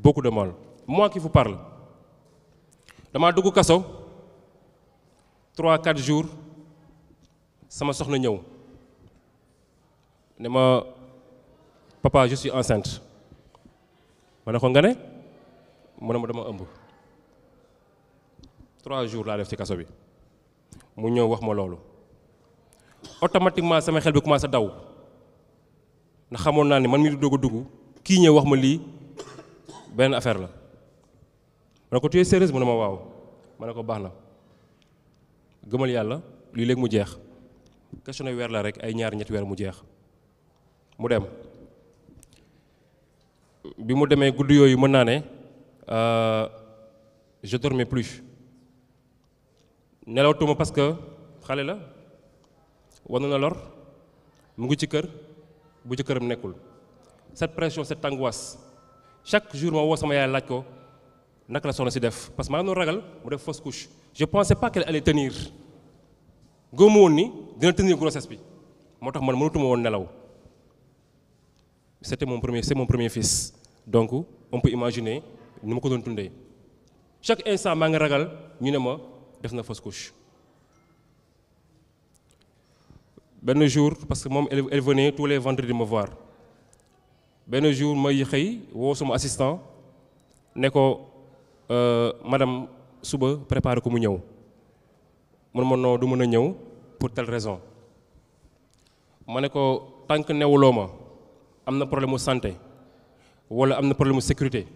beaucoup de mal. Moi qui vous parle, dama dugg kaso 3-4 jours sama soxna ñëw ne ma papa je suis enceinte ma ne ko nga ne mu ne ma dama ëmb 3 jours laa def ci kaso bi mu ñëw wax ma loolu automatiquement sama xel bi commencé daw ndax xamoon naa ne man mi di doog a dugg kii ñëw wax ma lii benn affaire la ma ne ko tu es sérieuse mu ne ma waaw ma ne ko baax na gëmal yàlla lii léegi mu jeex question weer la rek ay ñaar ñetti weer mu jeex mu dem bi mu demee guddi yooyu mën naa ne je dormais plus nelawtuma parce que xale la war na lor mu ngi ci kër bu ci këram nekkul cette pression cette angoisse chaque jour ma woo sama yaay laaj ko naka la soxna si def parce que maa ngi doon ragal mu def fausse couche je pensais pas qu'elle allait tenir góomu woon ni dina tenir grossesse bi moo tax man mënatuma woon nelaw c'est mon premier fils donc on peut imaginer ni ma ko doon dundee chaque instant maa ngi ragal ñu ne ma def na fausse couche benn jour parce que moom elle venait tous les vendredis me voir benn jour may xëy woo sama assistant ne ko madame suba préparé ko mu ñëw mun ma non du mën a ñëw pour telle raison ma ne ko tant que newuloo ma am na problème mu santé wala am na problème mu sécurité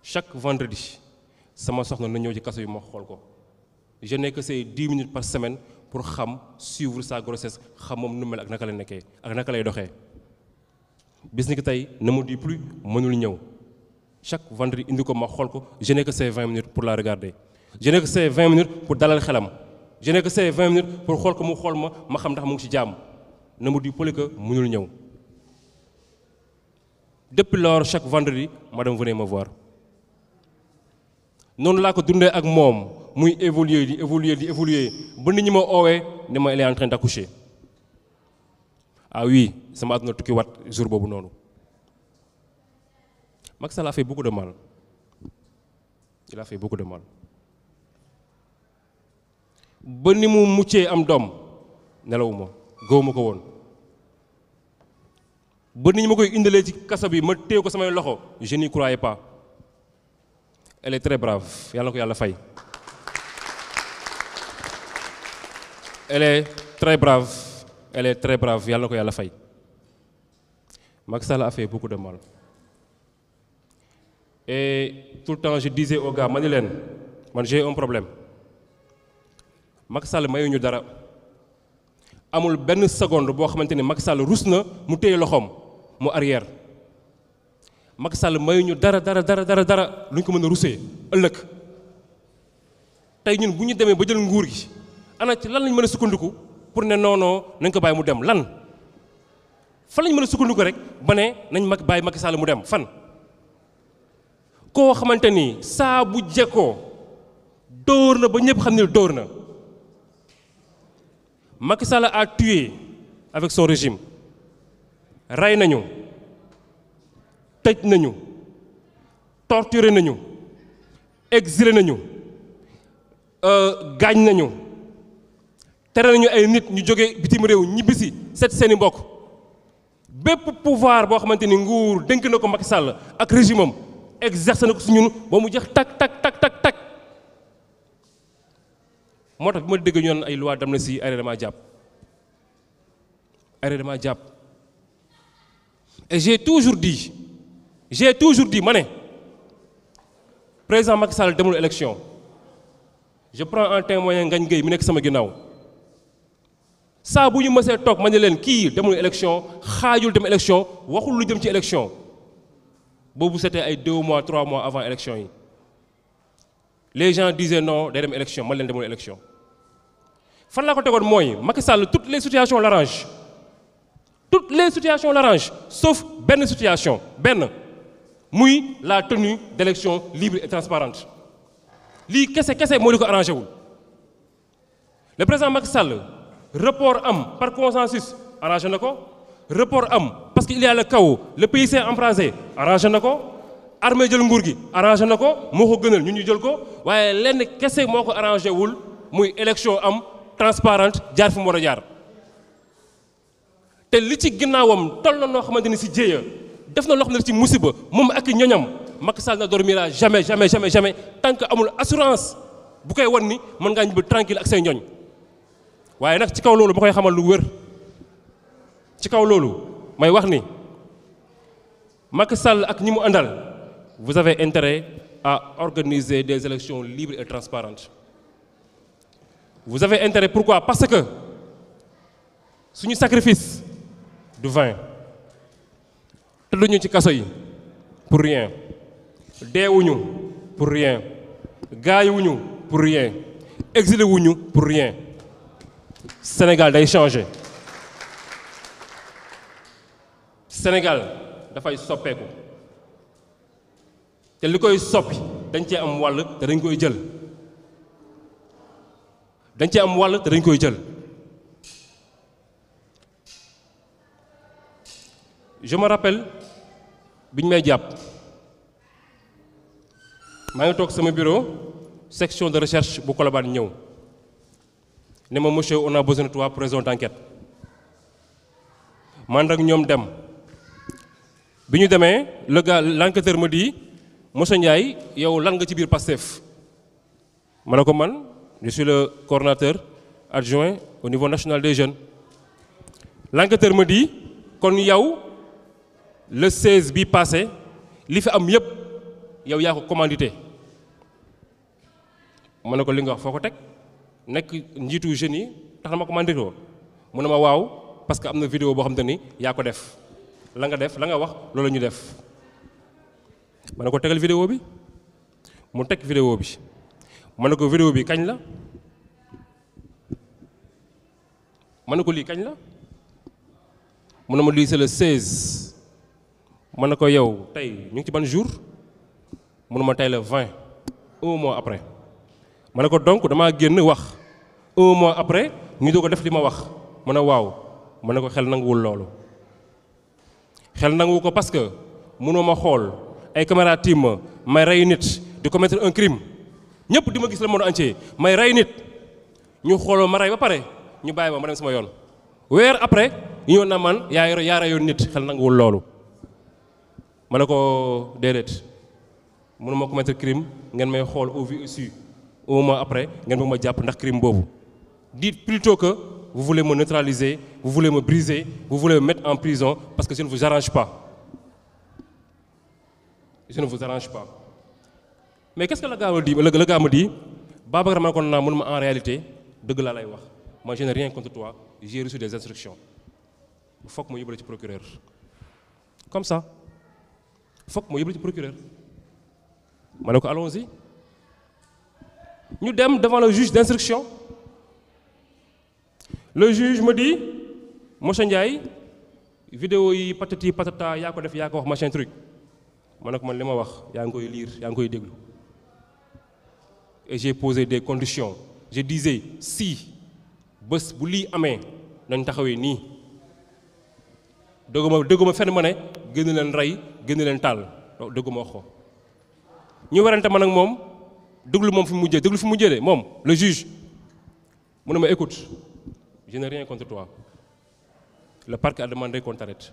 chaque vendredi sama soxna na ñëw ci kaso yi ma xool ko je n'ai que ces 10 minutes par semaine pour xam suivre sa grossesse xam moom nu mel ak naka lay nekkee ak naka lay doxee bis ni ki tey ne me dit plus mënul ñëw chaque vendredi indi ko ma xool ko je n'ai que ces 20 minutes pour la regarder je n'ai que ces 20 minutes pour dalal xelam je n'ai que ces 20 minutes pour xool ko mu xool ma xam ndax mu ngi ci jàmm ne me dit plus que mënul ñëw depuis lors chaque vendredi madame venait me voir noonu laa ko dundee ak moom muy évoluer di évoluer ba nit ñi ma oowee ne ma elle est en train d'accoucher ah oui sama àdduna tukki wat jour boobu noonu Macky Sall a fait beaucoup de mal il a fait beaucoup de mal ba ni mu muccee am doom nelawuma gëwuma ko woon ba ni ñu ma koy indalee ci kaso bi ma téye ko samay loxo je n'y croyais pas elle est très brave yàlla na ko yàlla fay elle est très brave yàlla na ko yàlla fay Macky Sall a fait beaucoup de mal et tout le temps je disais aux gars ma ni leen man j'ai un problème Macky Sall mayuñu dara amul benn seconde boo xamante ni Macky Sall rus na mu téye loxoom mu arrière Macky Sall mayuñu dara lu ñu ko mën a rusee ëllëg tey ñun bu ñu demee ba jël nguur gi ana ci lan lañ mën a sukkandiku pour ne non nañ ko bàyyi mu dem lan fan lañ mën a sukkandiku rek ba ne nañ bàyyi Macky Sall mu dem fan koo xamante ni saa bu jekkoo dóor na ba ñëpp xam ne dóor na Macky Sall a tué avec son régime rey nañu tëj nañu torturé nañu exilé nañu gaañ nañu tere nañu ay nit ñu jóge bitim réew ñibbisi seet seeni mbokk bépp pouvoir boo xamante ni nguur dénk na ko Macky Sall ak régime am exercé na ko su ñun ba mu jeex tak moo tax bi ma dégg ñu naan ay loi d'amnistie arrêté dama jàpp et j'ai toujours dit ma ne président Macky Sall demul élection je prends en témoin Ngagne Gueye mi nekk sama ginnaaw saa bu ñu mësee toog ma ne leen kii demul élection xaajul dem élection waxul lu jëm ci élection boobu c'était ay 2 mois 3 mois avant élection yi les gens disaient non day dem élection man leen demul élection fan laa ko tegoon mooy Macky Sall toutes les situations l'arrangent sauf benn situation muy la tenue d'élections libres et transparentes lii kese moo li ko arrangé wul le président Macky Sall report am par consensus arrangé na ko report am parce qu'il y a le chaos le pays s'est embrasé arrangé na ko armée jël nguur gi arrangé na ko moo ko gënal ñun ñu jël ko waaye lenn kese moo ko arrangé wul muy élection am transparente jaar fi mu war a jaar te li ci ginnaawam toll na noo xamante ni si jéeya def na loo xam ne ci musiba moom ak i ñoñam Macky Sall na dormira jamais jamais jamais jamais tant que amul assurance bu koy wan ni mën ngaa ñibbi tranquille ak say ñoñ waaye nag ci kaw loolu ma koy xamal lu wër ci kaw loolu may wax ni Macky Sall ak ñi mu àndal vous avez intérêt à organiser des élections libres et transparentes. Vous avez intérêt, pourquoi? Parce que suñu sacrifice du vin tëdduñu ci kaso yi pour rien deewuñu pour rien gaayuñu pour rien exilé wuñu pour rien. Sénégal day changer. Sénégal dafay soppeeku te li koy soppi dañ cee am wàll te dañ koy jël dañ cee am wàll te dañ koy jël. Je me rappelle bi ñu may jàpp maa ngi toog sama bureau section de recherche bu Colobane ñëw ne ma monsieur on a besoin de toi pour raison d'enquête man ak ñoom dem bi ñu demee le gars l'enquêteur me dit monsieur Ndiaye yow lan nga ci biir Pastef ma ne ko man je suis le coordonnateur adjoint au niveau national des jeunes. L'enquêteur me dit kon yow le 16 bi passé li fi am yëpp yow yaa ko commandité ma ne ko li nga wax foo ko teg nekk njiitu jeunes yi tax na ma commandité ko mu ne ma waaw parce que am na vidéo boo xam te ni yaa ko def la nga def la nga wax loolu ñu def ma ne ko tegal vidéo bi mu teg vidéo bi ma ne ko vidéo bi kañ la ma ne ko lii kañ la mu ne ma lii c'est le 16 ma ne ko yow tey ñu ngi ci ban jour mu ne ma tey le 20 un mois après ma ne ko donc damaa génn wax un mois après ñu doog ko def li ma wax mu ne waaw ma ne ko xel nanguwul loolu xel nanguwu ko parce que mënoo ma xool ay caméra tiim ma may rey nit di commettre un crime ñëpp di ma gis le monde entier may rey nit ñu xooloo ma rey ba pare ñu bàyyi ma dem sama yoon weer après ñu ñëw na man yaa reyoon nit xel nanguwul loolu ma ne ko déedéet mënu ma commettre crime ngeen may xool au vu aussi un mois après ngeen bëgg ma jàpp ndax crime boobu dites plutôt que vous voulez me neutraliser vous voulez me briser vous voulez me mettre en prison parce que je ne vous arrange pas je ne vous arrange pas mais qu'est-ce que le gars me dit Babacar ma ne ko naa mënu ma en réalité dëgg laa lay wax moi je n'ai rien contre toi j'ai reçu des instructions foog ma yóbbu la ci procureur comme ça foog ma yóbbu la ci procureur ma ne ko allons-y ñu dem devant le juge d'instruction le juge me dit monsieur Ndiaye vidéo yi patati patata yaa ko def yaa ko wax machin truc ma ne ko man li ma wax yaa ngi koy lire yaa ngi koy déglu et j'ai posé des conditions je disais si bés bu lii amee nañ taxawee nii dégguma fenn ma ne gën leen rey gën leen taal dégguma wax ko ñu werante man ak moom déglu moom fi mu mujjee déglu fi mu mujjee de moom le juge mu ne ma écoute je n'ai rien contre toi le parquet a demandé qu'on t'arrête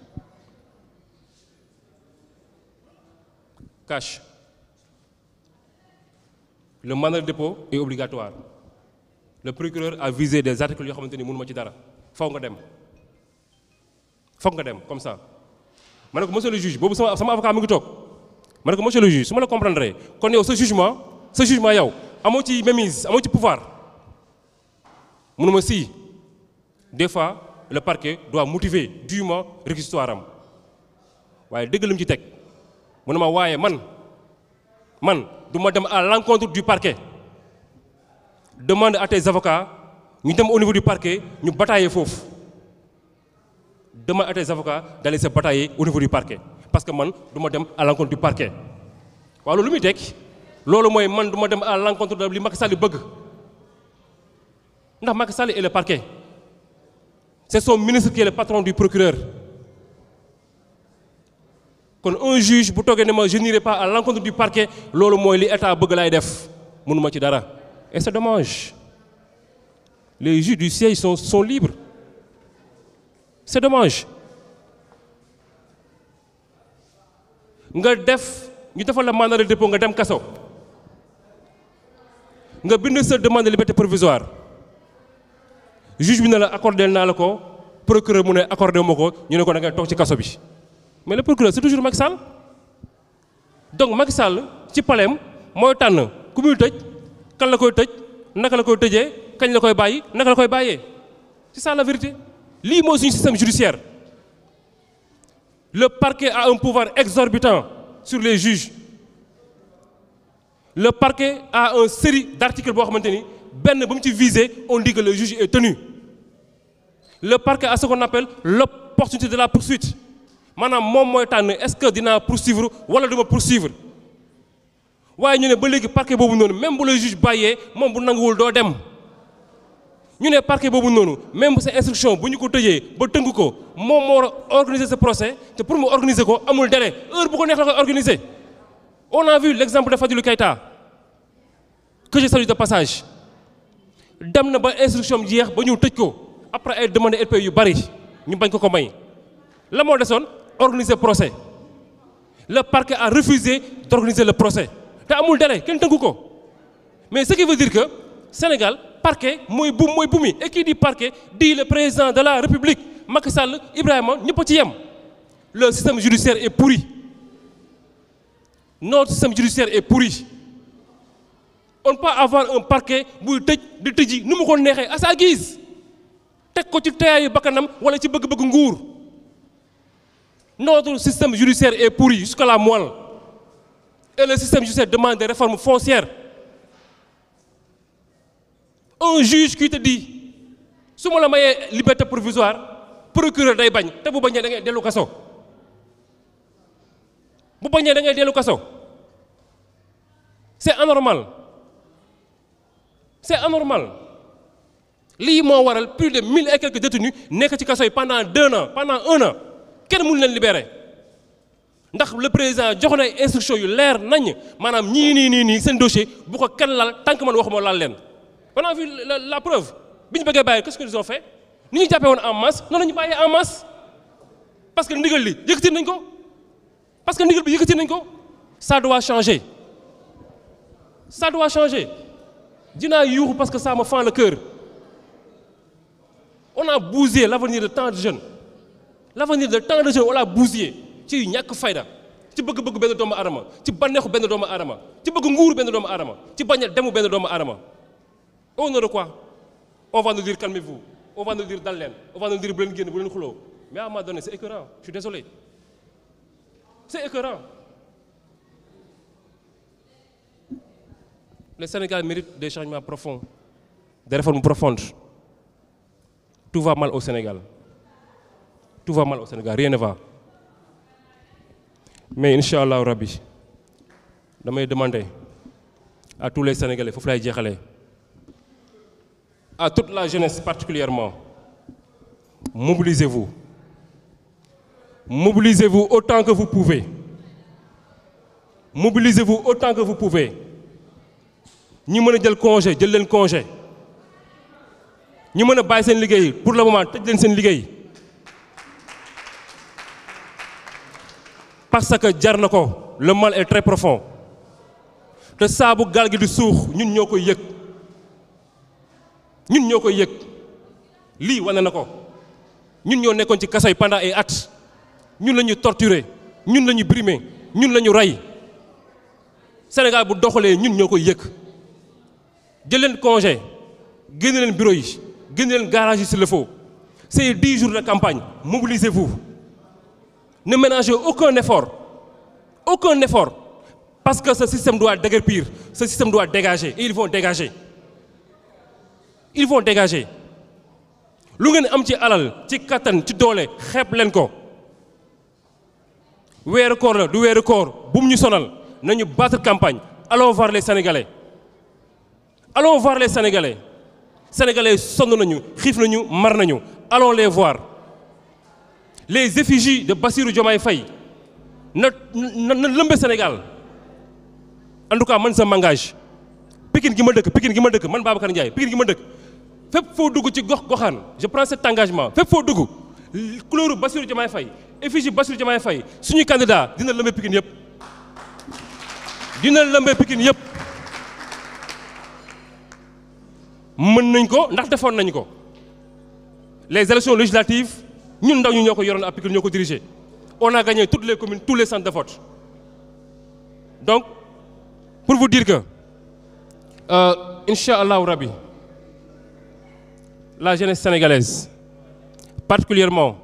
cash le mandat de dépôt est obligatoire le procureur a visé des articles yoo xamante ni mënu ma ci dara faw nga dem comme ça ma ne ko monsieur le juge boobu sama avocat mi ngi toog ma ne ko monsieur le juge su ma la comprendre kon yow sa jugement yow amoo ci mainmise amoo ci pouvoir mënu ma si des fois le parquet doit motiver dûment réquisitoire am waaye dëgg lim ci teg mënu ma waaye man du ma dem à l'encontre du parquet demande à tes avocats ñu dem au niveau du parquet ñu batailler foofu demande à tes avocats d'aller se batailler au niveau du parquet parce que man du ma dem à l'encontre du parquet waaw loolu muy tekki loolu mooy man du ma dem à l'encontre de li Macky Sall bëgg ndax Macky Sall est le parquet c'est son ministre qui est le patron du procureur kon un juge bu toogee ne ma je n'irai pas à l'encontre du parquet loolu mooy li état bëgg laay def mënuma ci dara et c'est dommage les juges du siège sont libres c'est dommage nga def ñu defal la mandat de dépôt nga dem kaso nga bind sa demande de liberté provisoire juge bi ne la accordé naa la ko procureur mu ne accordé ma ko ñu ne ko da ngay toog ci kaso bi mais le procureur c'est toujours Macky Sall donc Macky Sall ci paleem mooy tànn ku muy tëj kan la koy tëj naka la koy tëjee kañ la koy bàyyi naka la koy bàyyee c'est ça la vérité lii mooy suñu système judiciaire le parquet a un pouvoir exorbitant sur les juges le parquet a une série d'articles boo xamante ni benn ba mu ci visé on dit que le juge est tenu le parquet a ce qu'on appelle l'opportunité de la poursuite maanaam moom mooy tànn est-ce que dinaa poursuivre wala duma poursuivre waaye ñu ne ba léegi parquet boobu noonu même bu le juge bàyyee moom bu nanguwul doo dem ñu ne parquet boobu noonu même bu sa instruction bu ñu ko tëjee ba tënk ko moom moo war a organiser ce procès te pour mu organiser ko amul délai heure bu ko neex la koy organiser on a vu l'exemple de Fadilou Keïta que je salue de passage dem na ba instruction bi jeex ba ñu tëj ko après ay demande LP yu bari ñu bañ ko may la moo desoon organiser procès le parquet a refusé d'organiser le procès te amul délai kenn tënku ko mais ce qui veut dire que Sénégal parquet mooy bumi et qui dit parquet dit le président de la République Macky Sall Ibrahima ñëpp a ci yem le système judiciaire est pourri notre système judiciaire est pourri on ne peut pas avoir un parquet buy tëj di tëji nu mu ko neexee à sa guise teg ko ci teeyaayu bakkanam wala ci bëgg-bëgg nguur notre système judiciaire est pourri jusqu'à la moelle et le système judiciaire demande des réformes foncières un juge qui te dit su ma la mayee liberté provisoire procureur day bañ te bu bañee da ngay dellu kaso bu bañee da ngay dellu kaso c'est anormal c'est anormal lii moo waral plus de 1000 et quelques détenus nekk ci kaso yi pendant 2 ans pendant 1 an kenn mënu leen libérer ndax le président jox na ay instructions yu leer nañ maanaam ñii nii seen dossier bu ko kenn laal tant que man waxuma laal leen. On a vu la preuve bi ñu bëggee bàyyi qu'est-ce qu'ils ont fait ni ñu jàppee woon en masse noonu la ñu bàyyee en masse parce que ndigal li yëkkati nañ ko parce que ndigal bi yëkkati nañ ko ça doit changer ça doit changer dinaa yuuxu parce que ça me fend le cœur on a bousillé l'avenir de tant de jeunes l'avenir de tant de jeunes on l'a bousillé ci ñàkk fayda ci bëgg-bëgg benn doomu aadama ci bànneexu benn doomu aadama ci bëgg nguur benn doomu aadama ci bañ a demu benn doomu aadama au nom de quoi on va nous dire calmez-vous on va nous dire dal leen on va nous dire bu leen génn bu leen xuloo mais à un moment donné c'est écœurant je suis désolé c'est écœurant le Sénégal mérite des changements profonds des réformes profondes tout va mal au Sénégal tout va mal au Sénégal rien ne va mais Inch'Allah Rabbi damay demander à tous les Sénégalais foofu lay jeexalee à toute la jeunesse particulièrement mobilisez-vous mobilisez-vous autant que vous pouvez mobilisez-vous autant que vous pouvez ñi mën a jël congé jël leen congé ñi mën a bàyyi seen liggéey pour le moment tëj leen seen liggéey parce que jar na ko le mal est très profond te saa bu gaal gi di suux ñun ñoo koy yëg ñun ñoo koy yëg lii wane na ko ñun ñoo nekkoon ci kaso yi pendant ay at ñun la ñu torturé ñun la ñu brimé ñun la ñu rey Sénégal bu doxalee ñun ñoo koy yëg jël leen congé génne leen bureau yi génne leen garage yi s'il le faut c'est 10 jours de campagne mobilisez-vous ne ménagez aucun effort parce que ce système doit déguerpir ce système doit dégager et ils vont dégager lu ngeen am ci alal ci kattan ci doole xeeb leen ko weeru koor la du weeru koor bu mu ñu sonal nañu battre campagne allons voir les Sénégalais Sénégalais sonn nañu xiif nañu mar nañu allons les voir les effigies de Bassirou Diomaye Faye na lëmbe Sénégal en tout cas man sa m'engage Pikine gi ma dëkk man Babacar Ndiaye Pikine gi ma dëkk fépp foo dugg ci goxaan je prends cet engagement fépp foo dugg couleur Bassirou Diomaye Faye effigie Bassirou Diomaye Faye suñu candidat dina lëmbe Pikine yëpp mën nañ ko ndax defoon nañ ko les élections législatives ñun ndaw ñu ñoo ko yoroon à Pikine ñoo ko dirigé on a gagné toutes les communes tous les centres de vote donc pour vous dire que incha allahu rabbi la jeunesse sénégalaise particulièrement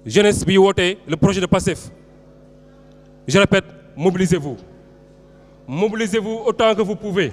jeunesse bi woote le projet de PASTEF je répète mobilisez-vous autant que vous pouvez